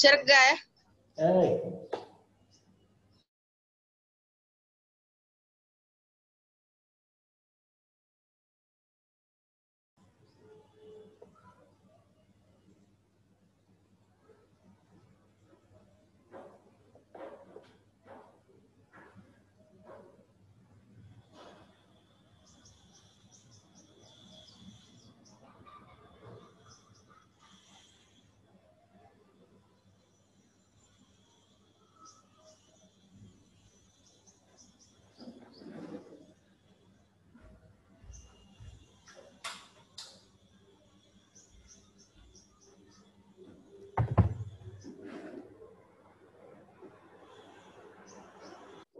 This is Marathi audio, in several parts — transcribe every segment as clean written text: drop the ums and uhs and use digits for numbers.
काय?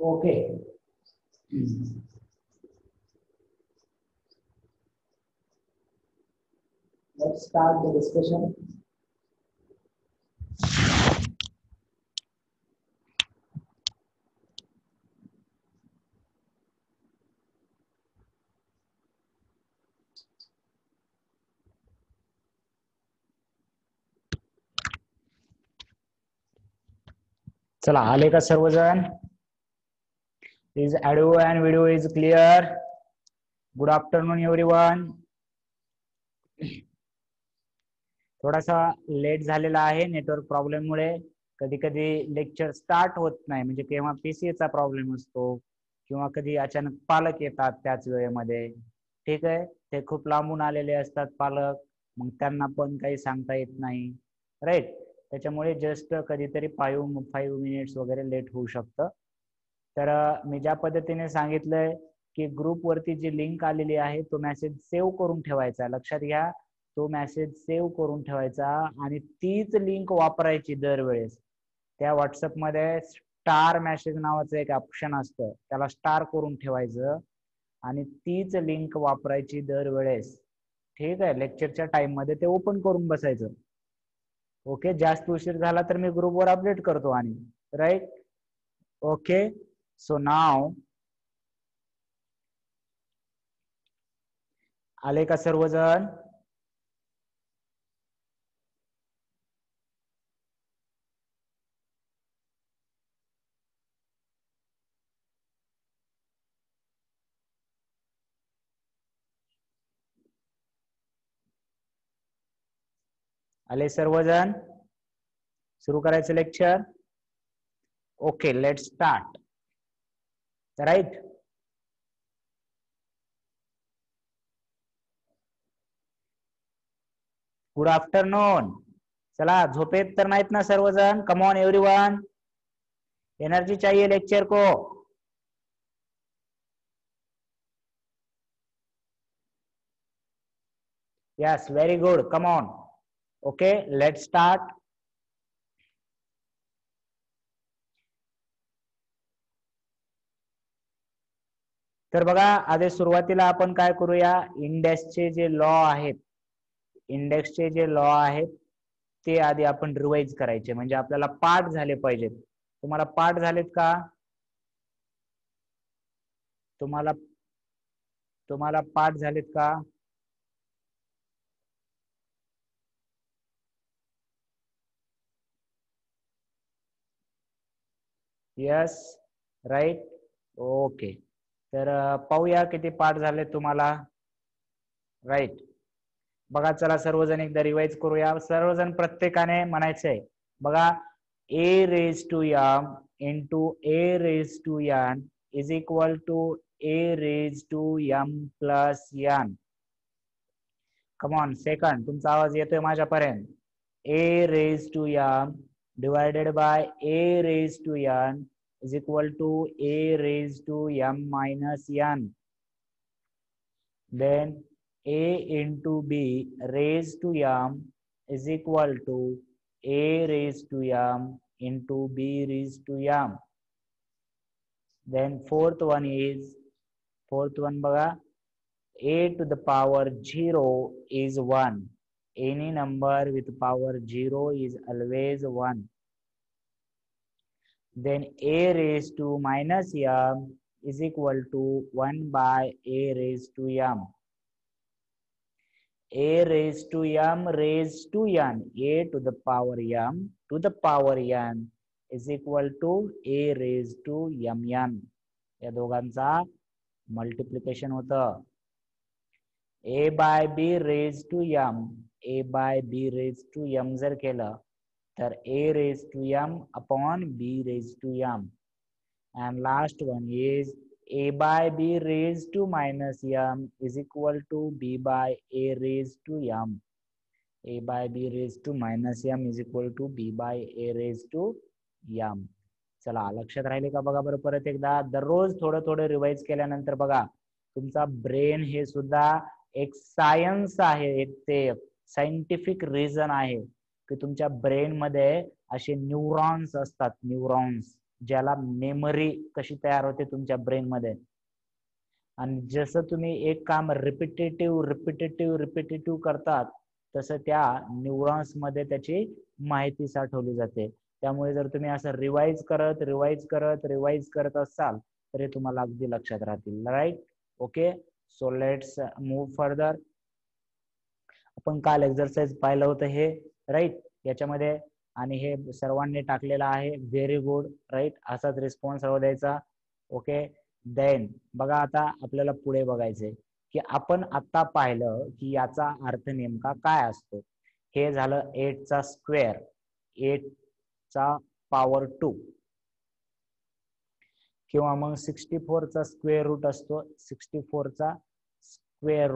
Okay. Let's start the discussion. चला आले का सर्वजण? Is audio and video is clear? Good afternoon everyone. थोडासा लेट झालेला आहे नेटवर्क प्रॉब्लेम मुळे. कधी कधी लेक्चर स्टार्ट होत नाही, म्हणजे केव्हा पीसीचा प्रॉब्लेम असतो किंवा कधी अचानक पालक येतात त्याच वेळेमध्ये. ठीक आहे, ते खूप लांबून आलेले असतात पालक, मग त्यांना पण काही सांगता येत नाही, राईट. त्याच्यामुळे जस्ट कधीतरी 5 मिनिट्स वगैरे लेट होऊ शकतं. तर मी ज्या पद्धतीने सांगितलंय की ग्रुप वरती जी लिंक आलेली आहे तो मेसेज सेव्ह करून ठेवायचा. लक्षात घ्या, तो मेसेज सेव्ह करून ठेवायचा आणि तीच लिंक वापरायची दरवेळेस. त्या व्हॉट्सअप मध्ये स्टार मेसेज नावाचं एक ऑप्शन असतं, त्याला स्टार करून ठेवायचं आणि तीच लिंक वापरायची दरवेळेस. ठीक आहे, लेक्चरच्या टाइम मध्ये ते ओपन करून बसायचं. ओके, जास्त उशीर झाला तर मी ग्रुपवर अपडेट करतो आणि राईट. ओके, सो नाव आले का सर्वजण? आले सर्वजण? सुरू करायचं lecture. Okay, let's start. Right. Good afternoon. चला, झोपेत तर नाहीत ना सर्वजण? कम ऑन एवरीवन, एनर्जी चाहिए लेक्चर को. Yes, very good, come on. Okay, let's start. तर बघा, आधी सुरुवातीला आपण काय करूया, इंडेक्सचे जे लॉ आहेत, इंडेक्सचे जे लॉ आहेत ते आधी आपण रिवाइज करायचे, म्हणजे आपल्याला पाठ झाले पाहिजेत. तुम्हाला पाठ झालेत का? तुम्हाला पाठ झालेत का? Yes, right. ओके, तर पाहूया किती पाठ झाले तुम्हाला. राईट. बघा, चला सर्वजण एकदा रिवाइज करूया. सर्वजण प्रत्येकाने म्हणायचंय बघा, a raised to m into a raised to n is equal to a raised to m plus n. Come on, second, तुमचा आवाज येतोय माझ्यापर्यंत. a raised to m divided by a raised to n is equal to a raised to m minus n. Then a into b raised to m is equal to a raised to m into b raised to m. Then fourth one बघा, a to the power 0 is 1. Any number with power 0 is always 1. Then a raised to minus m is equal to 1 by a raised to m. A raised to m raised to n, a to the power m to the power n is equal to a raised to mn. या दोघांचा मल्टिप्लिकेशन होतं. a by b raised to m, a by b raised to m जर केलं तर a raised to m upon b raised to m. And last one is a by b raised to minus m is equal to b by a raised to m. a by b raised to minus m is equal to b by a raised to m. चला लक्षात राहिले का बघा बरं परत एकदा. दररोज थोडं थोडं रिवाइज केल्यानंतर बघा तुमचा ब्रेन हे सुद्धा एक सायन्स आहे, एक ते सायंटिफिक रिझन आहे की तुमच्या ब्रेन मध्ये असे न्यूरॉन्स असतात, न्यूरॉन्स ज्याला मेमरी कशी तयार होते तुमच्या ब्रेन मध्ये. आणि जसं तुम्ही एक काम रिपिटेटिव्ह करतात तसं त्या न्यूरॉन्स मध्ये त्याची माहिती साठवली जाते. त्यामुळे जर तुम्ही असं रिवाइज करत असाल तर हे तुम्हाला अगदी लक्षात राहतील. Right, okay. So let's move further. आपण काल एक्सरसाइज पाहिलं होतं हे, राईट, याच्यामध्ये, आणि हे सर्वांनी टाकलेलं आहे. Very good, right. असाच रिस्पॉन्स राहू द्यायचा. ओके. देन बघा आता आपल्याला पुढे बघायचंय की आपण आता पाहिलं की याचा अर्थ नेमका काय असतो. हे झालं 8 चा स्क्वेअर, 8 चा पॉवर 2, किंवा मग 64 चा स्क्वेअर रूट असतो. 64 चा स्क्वेअर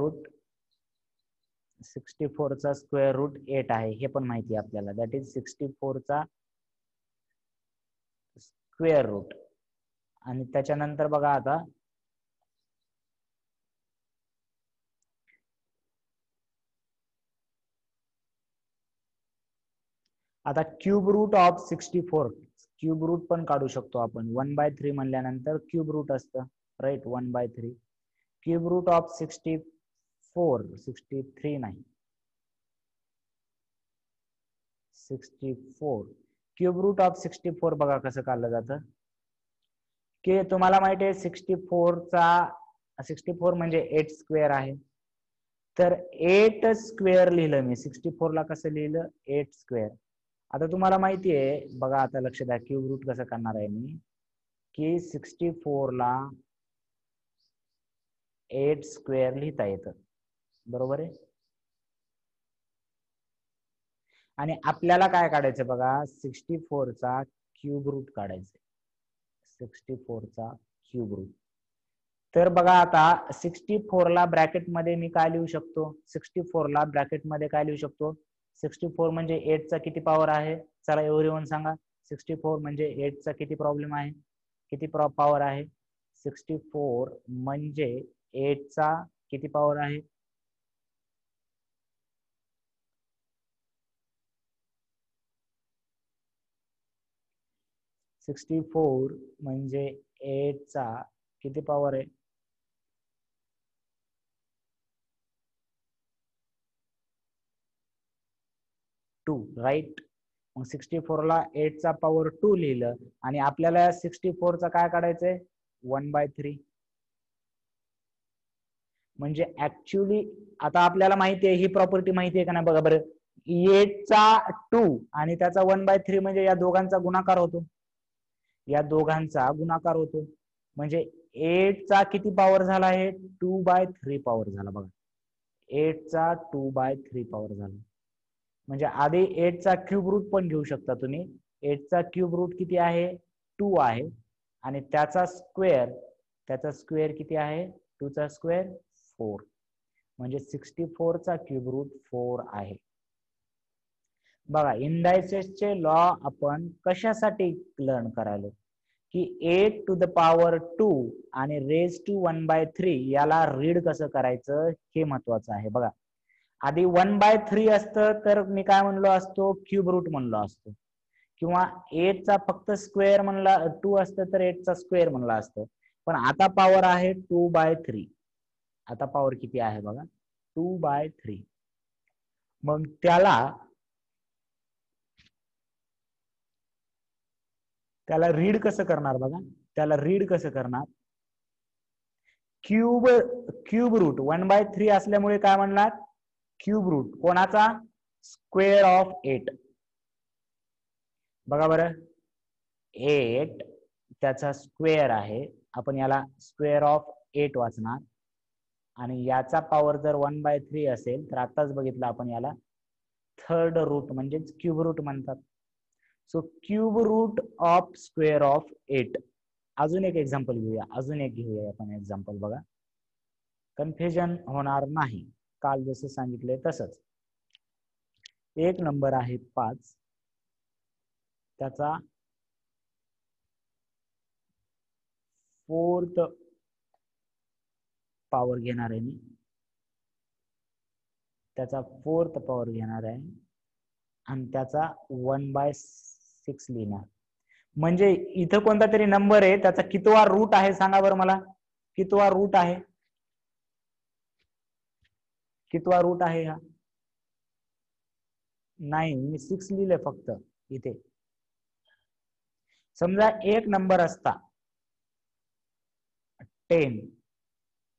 रूट 8 आहे, हे पण माहिती आहे आपल्याला. दॅट इज 64 चा स्क्वेअर रूट. आणि त्याच्यानंतर बघा आता cube root of 64, cube root पण काढू शकतो आपण. 1/3 म्हणल्यानंतर क्यूब रूट असतं, राईट. 1/3 क्यूब रूट ऑफ 63 नाही, 64 क्यूब रूट ऑफ 64 बघा कसं काढलं जातं की तुम्हाला माहिती आहे 64 म्हणजे 8 स्क्वेअर आहे. तर 8 स्क्वेअर लिहिलं मी. 64 ला कसं लिहिलं, 8 स्क्वेअर. आता तुम्हाला माहिती आहे बघा, आता लक्ष द्या क्यूब रूट कसं करणार आहे मी की 64 ला 8 स्क्वेअर लिहिता येतं, बरोबर आहे. आणि आपल्याला काय काढायचं बघा, 64 चा क्यूब रूट काढायचं. 64 चा क्यूब रूट. तर बघा आता 64 ला ब्रॅकेट मध्ये मी काय लिहू शकतो, 64 ला ब्रॅकेट मध्ये काय लिहू शकतो. 64 म्हणजे 8 चा किती पॉवर आहे, चला एव्हरीवन सांगा. 64 म्हणजे 8 चा किती प्रॉब्लेम आहे, किती पॉवर आहे. 64 म्हणजे 8 चा किती पॉवर आहे. (64) म्हणजे 8 चा किती पॉवर आहे. Two, right. मग 64 ला 8 चा पॉवर 2 लिहिलं आणि आपल्याला 64 चा काय काढायचंय, 1/3. म्हणजे ऍक्च्युली आता आपल्याला माहिती आहे, ही प्रॉपर्टी माहिती आहे का नाही बघा बरं. 8 चा 2 आणि त्याचा 1/3 म्हणजे या दोघांचा गुणाकार होतो, या दोघांचा गुणाकार होतो. म्हणजे 8 चा किती पॉवर झाला आहे, 2/3 पॉवर झाला बघा. 8 चा 2/3 पॉवर झाला. म्हणजे आधी 8 चा क्यूब रूट पण घेऊ शकता तुम्ही. 8 चा क्यूब रूट किती आहे, 2 आहे. आणि त्याचा स्क्वेअर किती आहे, 2 चा स्क्वेअर 4. म्हणजे 64 चा क्यूब रूट 4 आहे. बघा इंडायसेसचे लॉ आपण कशासाठी लर्न करायलो की 8 to the power 2 आणि रेज टू 1/3 याला रीड कसं करायचं हे महत्वाचं आहे. बघा आधी 1/3 असतं तर मी काय म्हणलो असतो, क्यूब रूट म्हणलो असतो, किंवा 8 चा फक्त स्क्वेअर म्हणला 2 असतं तर 8 चा स्क्वेअर म्हणला असतं. पण आता पॉवर आहे 2/3. आता पॉवर किती आहे बघा, 2/3. मग त्याला रीड कसं करणार बघा, त्याला रीड कसं करणार. क्यूब रूट 1/3 असल्यामुळे काय म्हणणार, क्यूब रूट कोणाचा, स्क्वेअर ऑफ 8. बघा बरं, 8 त्याचा स्क्वेअर आहे, आपण याला स्क्वेअर ऑफ 8 वाचणार, आणि याचा पॉवर जर 1/3 असेल तर आताच बघितलं आपण याला थर्ड रूट म्हणजेच क्यूब रूट म्हणतात. So cube root of square of 8. अजून एक एक्झाम्पल घेऊया आपण एक्झाम्पल. बघा, कन्फ्युजन होणार नाही, काल जसं सांगितलंय तसंच. एक नंबर आहे 5, त्याचा 4th पॉवर घेणार आहे मी, त्याचा 4th पॉवर घेणार आहे आणि त्याचा 1/6 लिहिणार. म्हणजे इथं कोणता तरी नंबर आहे, त्याचा कितवा रूट आहे सांगा बरं मला, कितवा रूट आहे, कितवा रूट आहे हा? नाही, मी 6 लिहिले फक्त इथे. समजा एक नंबर असता 10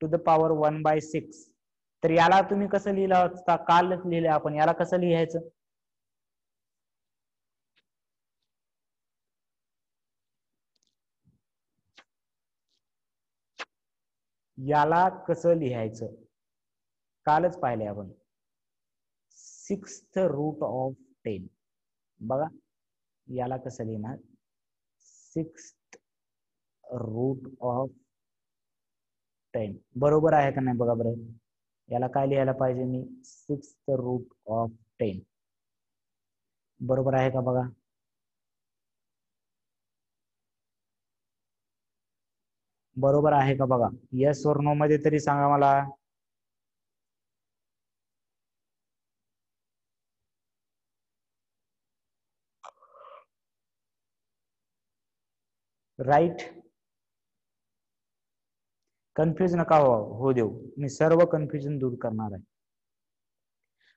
टू द पॉवर 1/6, तर याला तुम्ही कसं लिहिलं असता? कालच लिहिले आपण, याला कसं लिहायचं? याला कसं लिहायचं कालच पाहिले आपण, 6th रूट ऑफ 10. बघा, याला कसं लिहिणार? 6th root of 10. बरोबर आहे का नाही बघा बरं, याला काय लिहायला पाहिजे मी? 6th root of 10. बरोबर आहे का बघा? बरोबर आहे का बघा? येस और नो मध्ये तरी सांगा मला. राईट. कन्फ्युज नका हो देऊ, मी सर्व कन्फ्युजन दूर करणार आहे.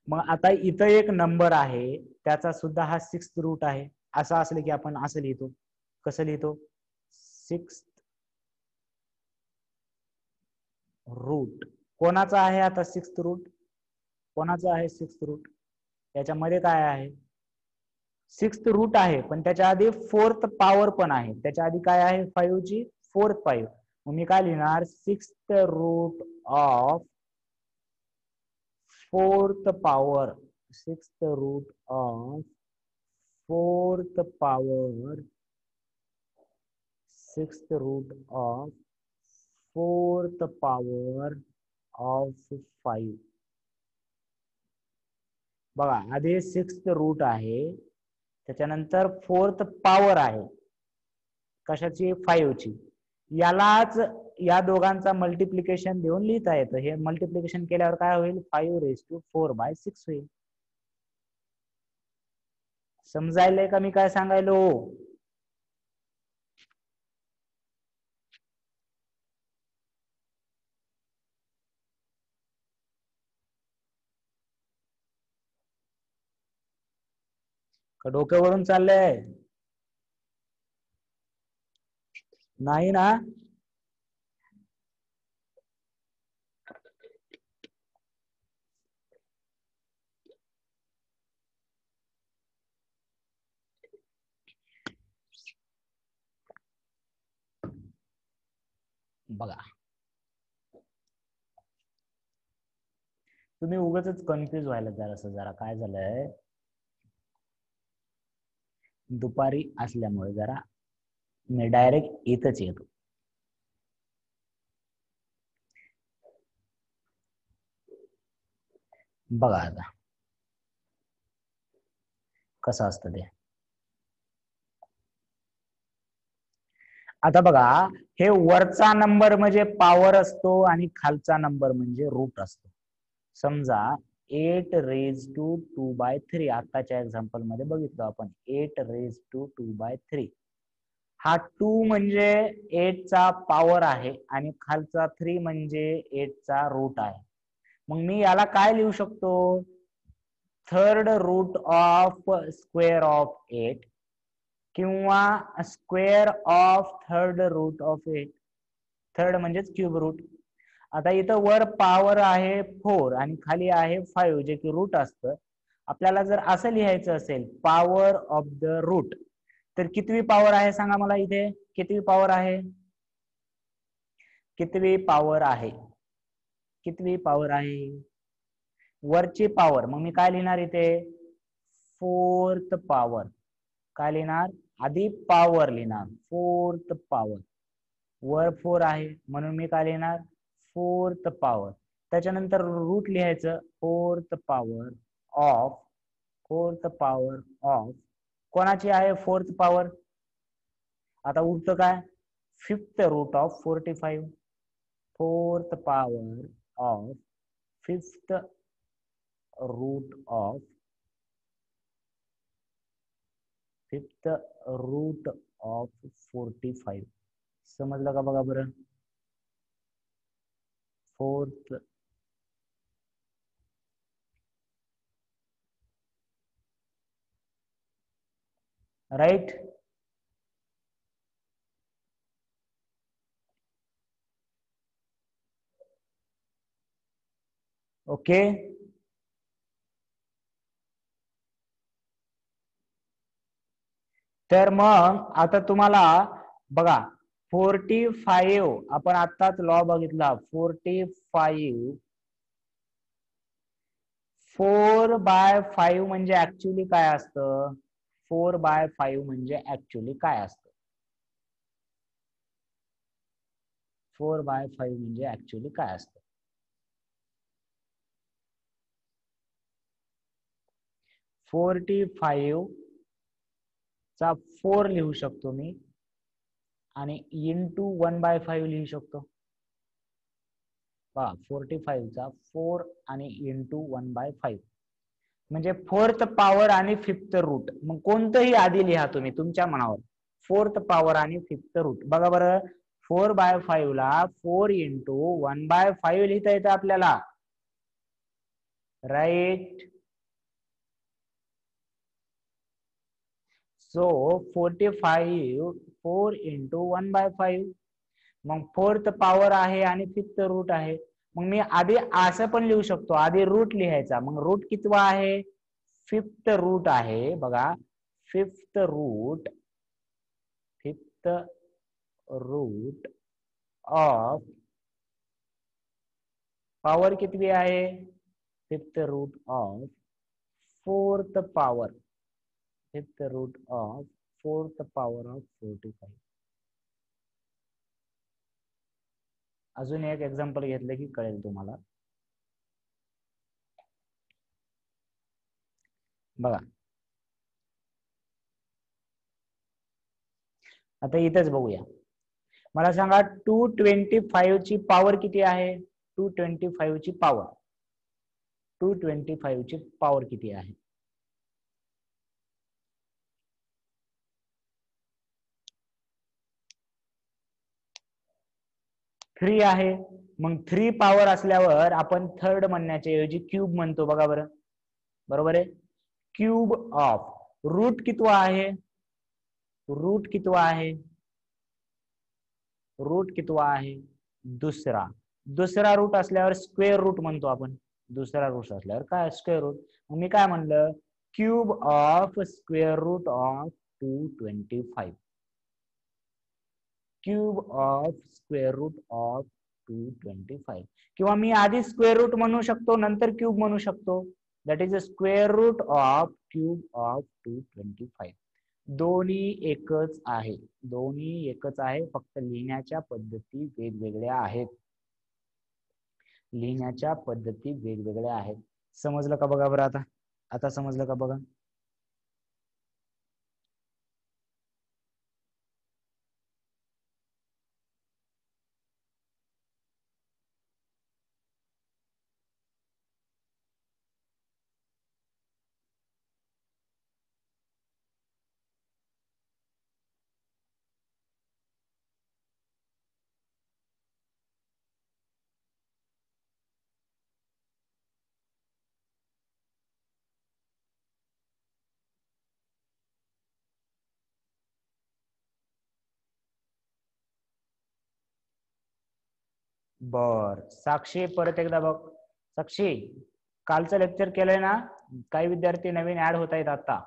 मग आता इथं एक नंबर आहे, त्याचा सुद्धा हा 6th रूट आहे. असं असलं की आपण असं लिहितो. कसं लिहितो? 6th route. कोणाचा आहे आता 6th रूट? कोणाचा आहे 6th रूट? त्याच्यामध्ये काय आहे? 6th रूट आहे, पण त्याच्या आधी 4th पॉवर पण आहे. त्याच्या आधी काय आहे? 5 ची 4th 5. मग मी काय लिहिणार? 6th root of 4th power, 6th root of 4th power, 6th root of 4th power of 5. बघा, आधी 6th रूट आहे, त्याच्यानंतर 4th पॉवर आहे. कशाची? 5 ची. यालाच या दोघांचा मल्टिप्लिकेशन देऊन लिहिता येतं. हे मल्टिप्लिकेशन केल्यावर काय होईल? 5⁴/6 होईल. समजायलंय का मी काय सांगायलो? का डोक्यावरून चाललंय? नाही ना? बघा, तुम्ही उगाच कन्फ्युज व्हायला जरा काय झालंय, दुपारी असल्यामुळे जरा मी डायरेक्ट इथंच येतो. बघा आता कसं असतं ते. आता बघा, हे वरचा नंबर म्हणजे पॉवर असतो आणि खालचा नंबर म्हणजे रूट असतो. समजा 8⁻²/3, आताच्या एक्झाम्पल मध्ये बघितलं आपण 8⁻²/3. हा 2 म्हणजे 8 चा पॉवर आहे आणि खालचा 3 म्हणजे 8 चा रूट आहे. मग मी याला काय लिहू शकतो? Third root of square of 8 किंवा square of third root of 8. Third म्हणजेच क्यूब रूट. आता इथं वर पॉवर आहे 4 आणि खाली आहे 5 जे की रूट असतं. आपल्याला जर असं लिहायचं असेल, पॉवर ऑफ द रूट, तर कितवी पॉवर आहे सांगा मला इथे, कितवी पॉवर आहे, कितवी पॉवर आहे, कितवी पॉवर आहे वरची पॉवर. मग मी काय लिहिणार इथे, फोर्थ पॉवर. काय लिहिणार, आधी पॉवर लिहिणार, फोर्थ पॉवर. वर 4 आहे म्हणून मी काय लिहिणार, फोर्थ पॉवर. त्याच्यानंतर रूट लिहायचं, fourth power of, fourth power of कोणाची आहे फोर्थ पॉवर. आता उरतं काय, fifth root of 45. Fourth power of fifth root of, fifth root of 45. समजलं का बघा बरं. Fourth right. ओके. तर मग आता तुम्हाला बघा 45 आपण आताच लॉ बघितला, 45 4/5 म्हणजे ऍक्च्युली काय असतं, 4/5 म्हणजे ऍक्च्युली काय असतं, 4/5 म्हणजे ऍक्च्युली काय असतं. 45 चा 4 लिहू शकतो मी आणि इंटू 1/5 लिहू शकतो. 45 चा 4 आणि इंटू 1/5 म्हणजे फोर्थ पॉवर आणि फिफ्थ रूट. मग कोणतंही आधी लिहा तुम्ही तुमच्या मनावर, फोर्थ पॉवर आणि फिफ्थ रूट. बघा बरं, 4/5 ला 4 इंटू 1/5 लिहिता येतं आपल्याला, राईट. So 45 4 into 1/5. मग फोर्थ पॉवर आहे आणि फिफ्थ रूट आहे. मग मी आधी असं पण लिहू शकतो, आधी रूट लिहायचा. मग रूट कितवा आहे, फिफ्थ रूट आहे बघा, fifth root, fifth root of power कितवी आहे, fifth root of fourth power, fifth root of fourth power of 45. अजून एक एक्झाम्पल घेतलं की कळेल तुम्हाला. बघा आता इथेच बघूया, मला सांगा 225 ची पॉवर किती आहे, 225 ची पॉवर, 225 ची पॉवर किती आहे. थ्री आहे. मग 3 पॉवर असल्यावर आपण थर्ड म्हणण्याच्या ऐवजी क्यूब म्हणतो. बघा बरं, बरोबर आहे. क्यूब ऑफ रूट कितवा आहे, रूट कितवा आहे, रूट कितवा आहे, दुसरा. दुसरा रूट असल्यावर स्क्वेअर रूट म्हणतो आपण, दुसरा रूट असल्यावर काय स्क्वेअर रूट. मग मी काय म्हणलं, cube of square root of 225, cube of square root of 225. किंवा मी आधी स्क्वेअर रूट म्हणू शकतो नंतर क्यूब म्हणू शकतो, that is a square root of cube of 225. दोन्ही एकच आहे, दोन्ही एकच आहे, फक्त लिहिण्याच्या पद्धती वेगवेगळ्या आहेत, लिहिण्याच्या पद्धती वेगवेगळ्या आहेत. समजलं का बघा बरं, आता आता समजलं का बघा. बर, साक्षी परत एकदा बघ. साक्षी, कालचं लेक्चर केलंय ना, काही विद्यार्थी नवीन ऍड होत आहेत आता,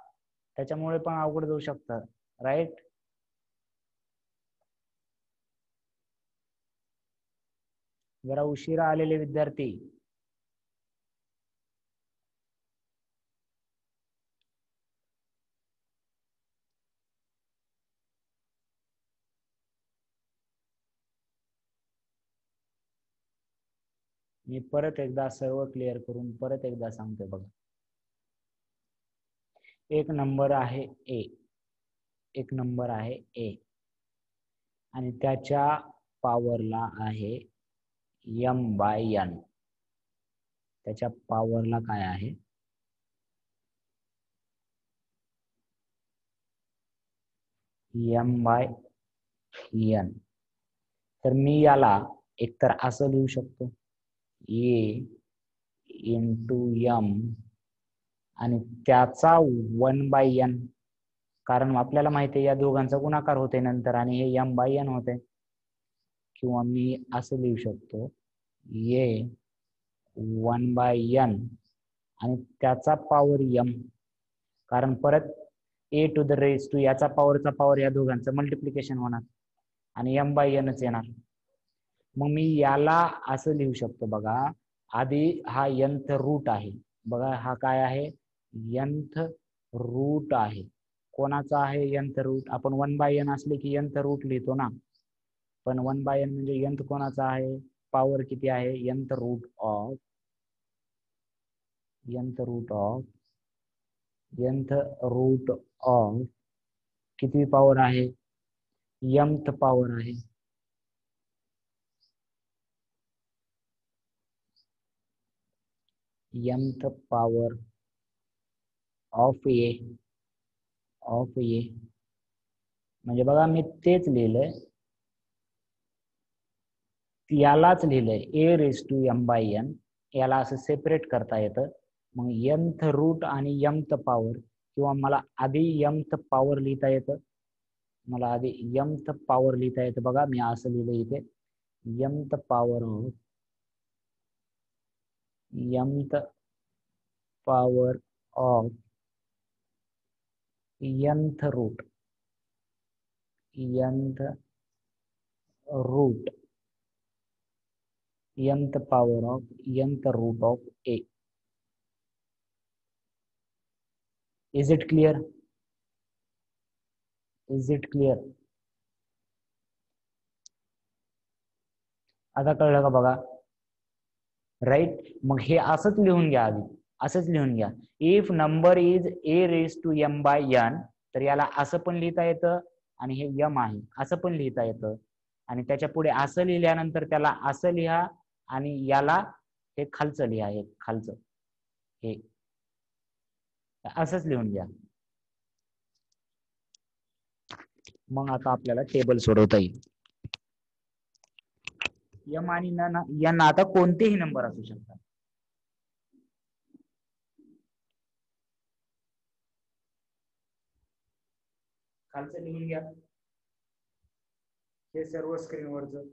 त्याच्यामुळे पण अवघड जाऊ शकतं. राईट. जरा उशिरा आलेले विद्यार्थी, मी परत एकदा सर्व क्लिअर करून परत एकदा सांगतो बघा. एक नंबर आहे ए, एक नंबर आहे ए आणि त्याच्या पॉवरला आहे m/n. त्याच्या पॉवरला काय आहे m/n. तर मी याला एकतर असं लिहू शकतो a इंटू m आणि त्याचा 1/n, कारण आपल्याला माहिती आहे या दोघांचा गुणाकार होते नंतर आणि हे m/n होते. किंवा मी असं लिहू शकतो a 1/n आणि त्याचा पॉवर m, कारण परत a to the raise to याचा पॉवरचा पॉवर या दोघांचं मल्टिप्लिकेशन होणार आणि m/nच येणार. मग मी याला असं लिहू शकतो बघा, आधी हा nth रूट आहे बघा, हा काय आहे nth रूट आहे. कोणाचा आहे nth रूट? आपण 1/n असले की nth रूट लिहितो ना, पण 1/n म्हणजे nth कोणाचा आहे, पॉवर किती आहे, nth रूट ऑफ किती पॉवर आहे, mth पॉवर आहे. mth पॉवर ऑफ ए म्हणजे बघा मी तेच लिहिलंय, यालाच लिहिलंय a रेस टू m/n. याला असं सेपरेट करता येतं. मग mth रूट आणि mth पॉवर, किंवा मला आधी mth पॉवर लिहिता येतं, mth पॉवर लिहिता येतं बघा, मी असं लिहिलं इथे mth power of nth root nth power of nth root of a. Is it clear? आता कळलं का बघा, राईट. मग हे असंच लिहून घ्या, आधी असंच लिहून घ्या. If number is a raise to m/n, तर याला असं पण लिहिता येतं आणि हे m आहे असं पण लिहिता येतं, आणि त्याच्या पुढे असं लिहिल्यानंतर त्याला असं लिहा आणि याला हे खालचं लिहा, हे खालचं हे असंच लिहून घ्या. मग आता आपल्याला टेबल सोडवता येईल. m आणि n आता कोणतेही नंबर असू शकतात. खालचं लिहून घ्या हे सर्व स्क्रीनवरचं.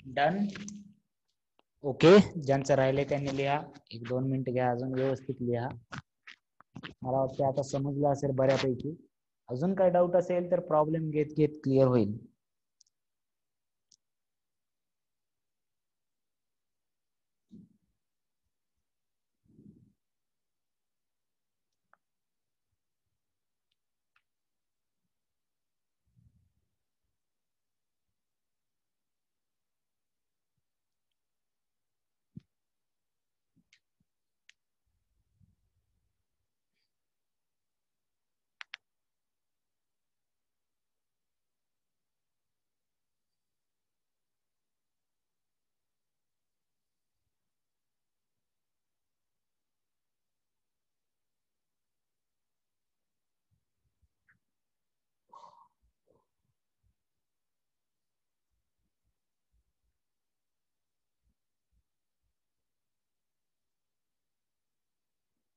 डन. ओके, ज्यांचं राहिले त्यांनी लिहा. 1-2 मिनिट घ्या, अजून व्यवस्थित लिहा. मला वाटतं आता समजलं असेल बऱ्यापैकी. अजून काय डाऊट असेल तर प्रॉब्लेम घेत घेत क्लिअर होईल.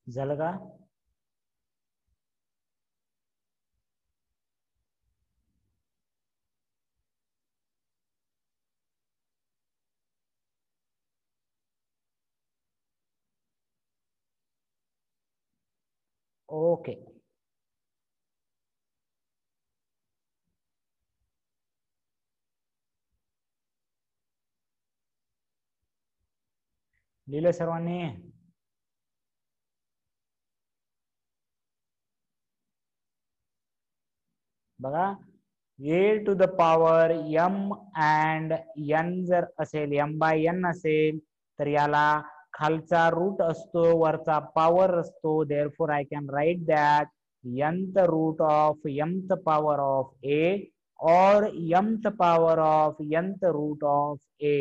झालं का? ओके. लिहिलं सर्वांनी? बघा, a to the power m and n जर असेल, m/n असेल तर याला खालचा रूट असतो, वरचा पॉवर असतो. therefore I can write that nth root of mth power of a or mth power of nth root of a.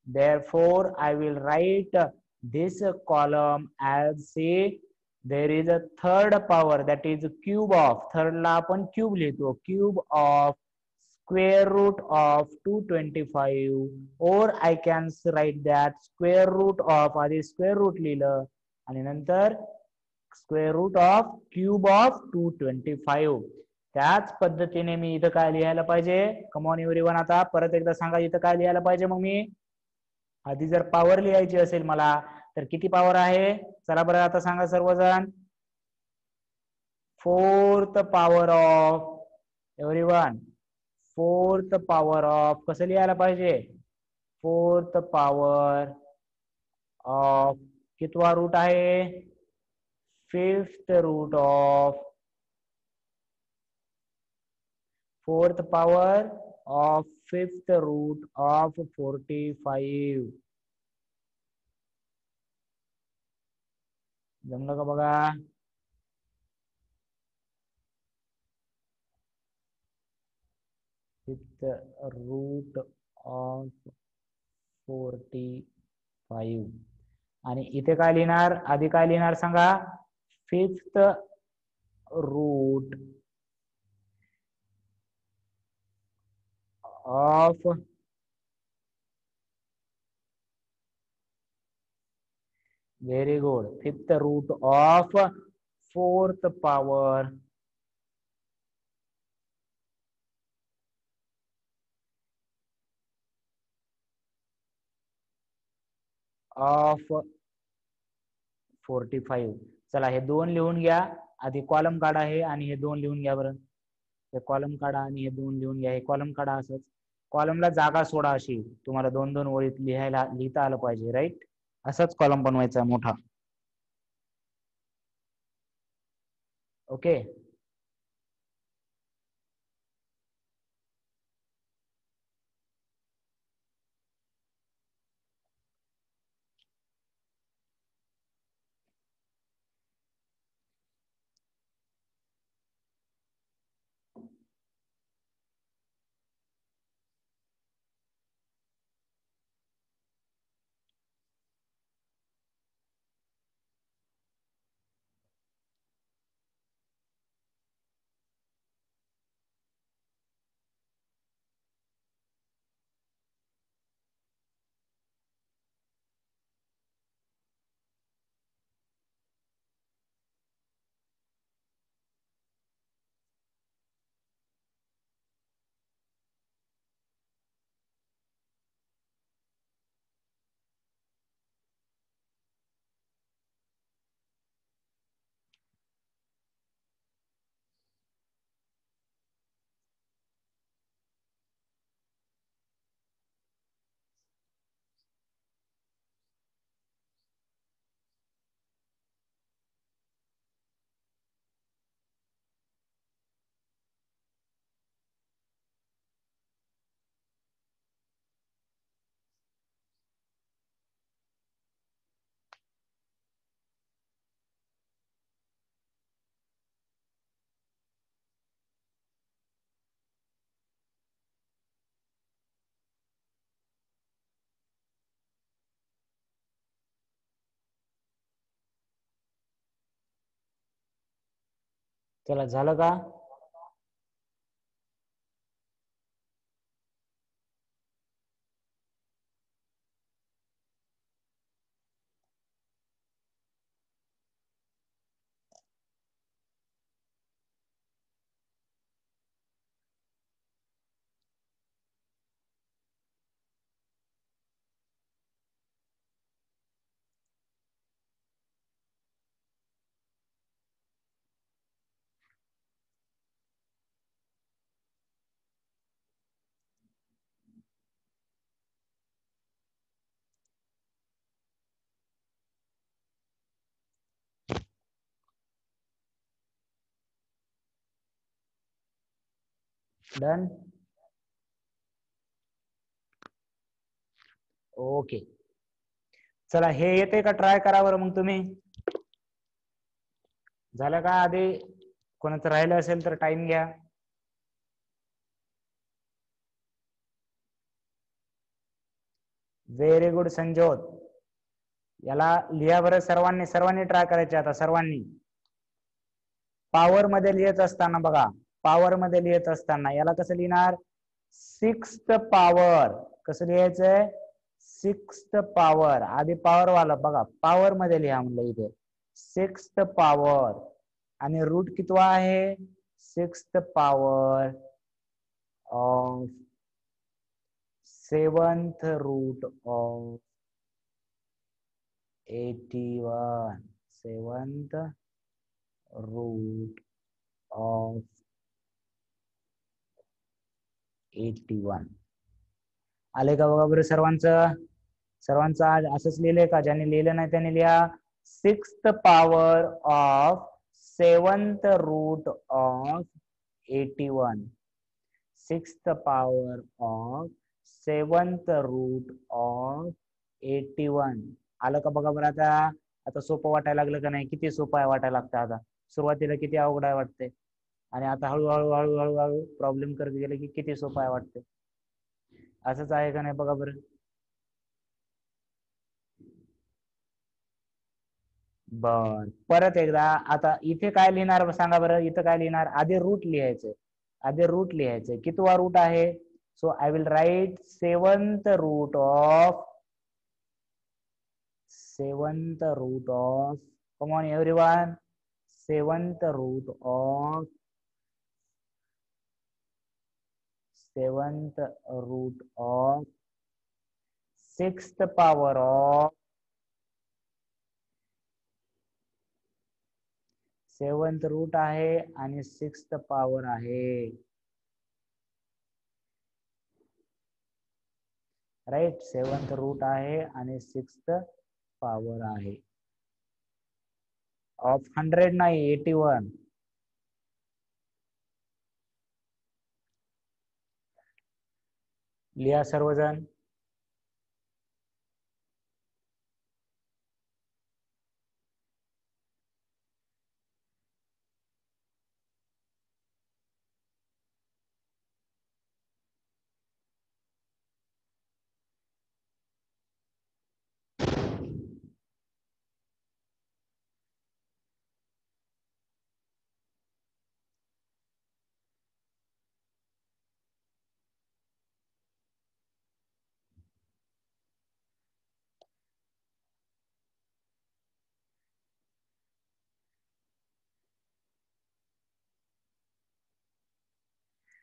therefore I will write this column as say there is a third power, that is cube of, third ला आपण क्यूब लिहितो, cube of square root of 225 or I can write that square root of, आधी square root लिहिलं आणि नंतर square root of cube of 225. त्याच पद्धतीने मी इथं काय लिहायला पाहिजे? कम ऑन एव्हरीवन, आता परत एकदा सांगा इथं काय लिहायला पाहिजे मग मी? आधी जर पॉवर लिहायची असेल मला तर किती पॉवर आहे? चला बरं आता सांगा सर्वजण. Fourth power of, everyone, fourth power of कसं लिहायला पाहिजे? फोर्थ पॉवर ऑफ कितवा रूट आहे? Fifth root of, fourth power of fifth root of 45. जमलं का बघा? Fifth root of 45. आणि इथे काय लिहिणार? आधी काय लिहिणार सांगा? Fifth root of, very good, fifth root of fourth power of 45. चला हे दोन लिहून घ्या. आधी कॉलम काढा हे आणि हे दोन लिहून घ्या बरं. हे कॉलम काढा आणि हे दोन लिहून घ्या. हे कॉलम काढा, असंच कॉलमला जागा सोडा, अशी तुम्हाला 2-2 ओळीत लिहिता आलं पाहिजे, राईट? असाच कॉलम बनवायचा मोठा. ओके. चला झालं का? डन. ओके, चला हे येते का ट्राय करा बरं मग तुम्ही. झालं का? आधी कोणाचं राहिलं असेल तर टाइम घ्या. Very good Sanjyot. याला लिहा बरं सर्वांनी ट्राय करायचे. आता सर्वांनी पॉवर मध्ये लिहित असताना बघा, पॉवर मध्ये लिहित असताना याला कसं लिहिणार? 6th power. कसं लिहायचंय? 6th power. आधी पॉवर वाला बघा, पॉवर मध्ये लिहा म्हणलं इथे 6th पॉवर. आणि रूट कितवा आहे? 6th power of 7th root of 81. 7th root of 81. आले का बघा बरं सर्वांचं आज असंच लिहिलंय का? ज्यांनी लिहिलं नाही त्यांनी लिहा 6th power of 7th root of 81. 6th power of 7th root of 81. आलं का बघा बरं? आता सोपं वाटायला लागलं का नाही? किती सोपं आहे वाटायला लागतं आता. सुरुवातीला किती अवघड आहे वाटते, आणि आता हळूहळू हळूहळू हळू प्रॉब्लेम करत गेले की किती सोपं आहे वाटते. असंच आहे का नाही बघा बरं? बर, परत एकदा. आता इथे काय लिहिणार सांगा बरं? इथं काय लिहिणार? आधी रूट लिहायचं. आधी रूट लिहायचं. कितवा रूट आहे? So I will write 7th root of come on everyone, 7th root of 6th power of 7th root आहे आणि 6th पॉवर आहे. राईट, 7th रूट आहे आणि 6th पॉवर आहे. ऑफ 100 नाही, 81. लिहा सर्वजण.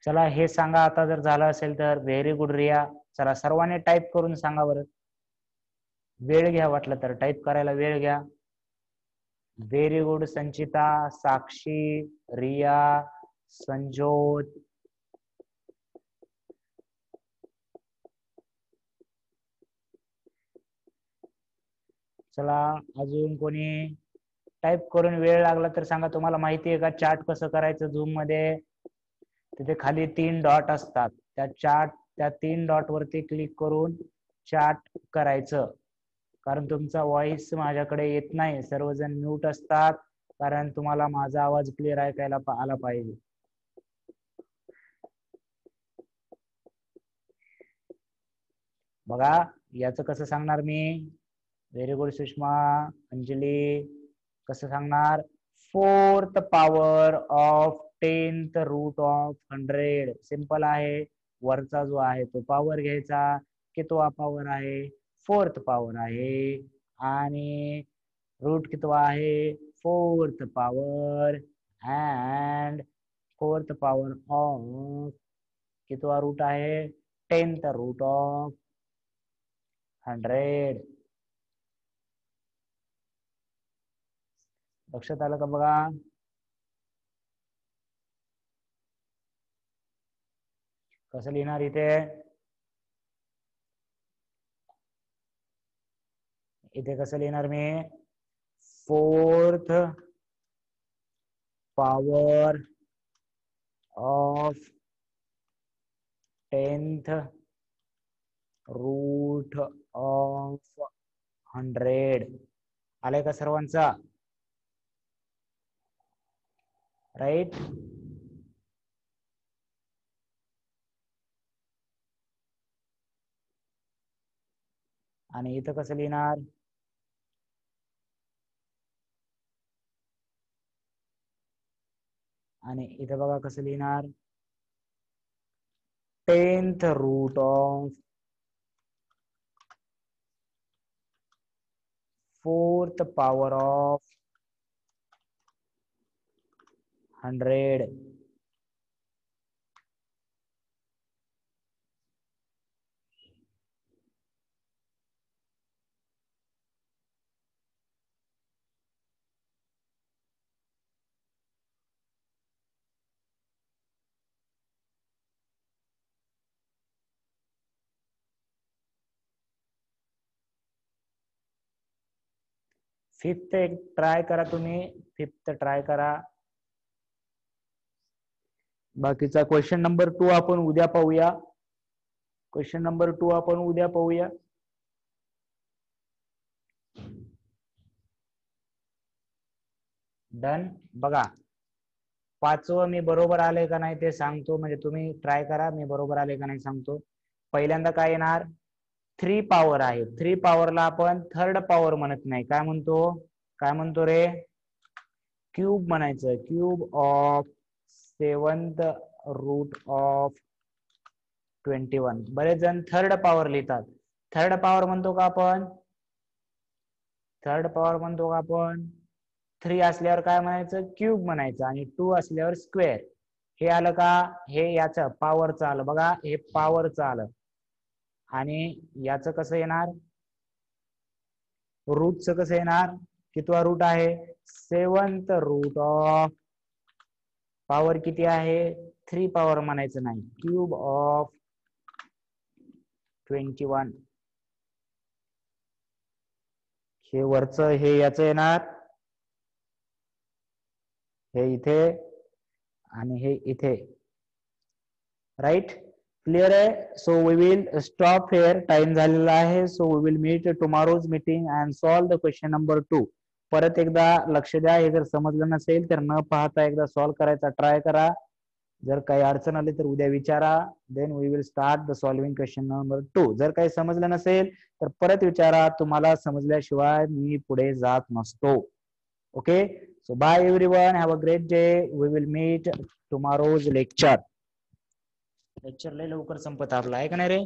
चला हे सांगा आता, जर झालं असेल तर. Very good Riya. चला सर्वांनी टाईप करून सांगा बरं. वेळ घ्या, वाटलं तर टाईप करायला वेळ घ्या. व्हेरी गुड संचिता, साक्षी, रिया, संजोत. चला अजून कोणी टाईप करून वेळ लागला तर सांगा. तुम्हाला माहिती आहे का चार्ट कसं करायचं झूम मध्ये? तिथे खाली 3 डॉट असतात. त्या 3 डॉट वरती क्लिक करून चार्ट करायचं. कारण तुमचा व्हॉइस माझ्याकडे येत नाही, सर्वजण म्यूट असतात, कारण तुम्हाला माझा आवाज क्लिअर ऐकायला आला पाहिजे. बघा याचं कसं सांगणार मी? Very good Sushma, Anjali. कसं सांगणार? 4th power of 10th root of 100. Simple आहे. वरचा जो आहे तो पॉवर घ्यायचा. कितवा पॉवर आहे? 4th पॉवर आहे. आणि रूट कितवा आहे? 4th power. And 4th power of कितवा रूट आहे? 10th root of 100. लक्षात आलं का बघा? कसं लिहिणार इथे? इथे कसं लिहिणार मी? 4th power of 10th root of 100. आलंय का सर्वांचा? राईट. आणि इथं कसं लिहिणार? आणि इथं बघा कसं लिहिणार? 10th root of 4th power of 100. Fifth एक ट्राय करा तुम्ही. फिफ्थ ट्राय करा. बाकीचा क्वेश्चन नंबर 2 आपण उद्या पाहूया. क्वेश्चन नंबर 2 आपण उद्या पाहूया. डन. बघा 5वं मी बरोबर आले का नाही ते सांगतो. म्हणजे तुम्ही ट्राय करा. मी बरोबर आले का नाही सांगतो. पहिल्यांदा काय येणार? 3 पॉवर आहे. 3 पॉवरला आपण थर्ड पॉवर म्हणत नाही. काय म्हणतो? काय म्हणतो रे? क्यूब म्हणायचं. Cube of 7th root of 21. बरेच जण थर्ड पॉवर लिहितात. थर्ड पॉवर म्हणतो का आपण? थर्ड पॉवर म्हणतो का आपण? 3 असल्यावर काय म्हणायचं? क्यूब म्हणायचं. आणि 2 असल्यावर स्क्वेअर. हे आलं का? हे याचं पॉवरचं आलं. बघा हे पॉवरचं आलं. आणि याचं कसं येणार? रूटचं कसं येणार? कितवा रूट आहे? 7th रूट ऑफ पॉवर किती आहे? 3 पॉवर म्हणायचं नाही. Cube of 21. हे वरचं हे याचं येणार. हे इथे आणि हे इथे. राईट. क्लिअर आहे? So we will stop here. Time झालेला आहे. So we will meet tomorrow's meeting and solve the question number 2. परत एकदा लक्ष द्या. हे जर समजलं नसेल तर न पाहता एकदा सॉल्व करायचा ट्राय करा. जर काही अडचण आली तर उद्या विचारा. Then we will start the solving question number 2. जर काही समजलं नसेल तर परत विचारा. तुम्हाला समजल्याशिवाय मी पुढे जात नसतो. Okay. So bye everyone. Have a great day. We will meet tomorrow's lecture. Lecture लय लवकर संपत आपला आहे का नाही रे?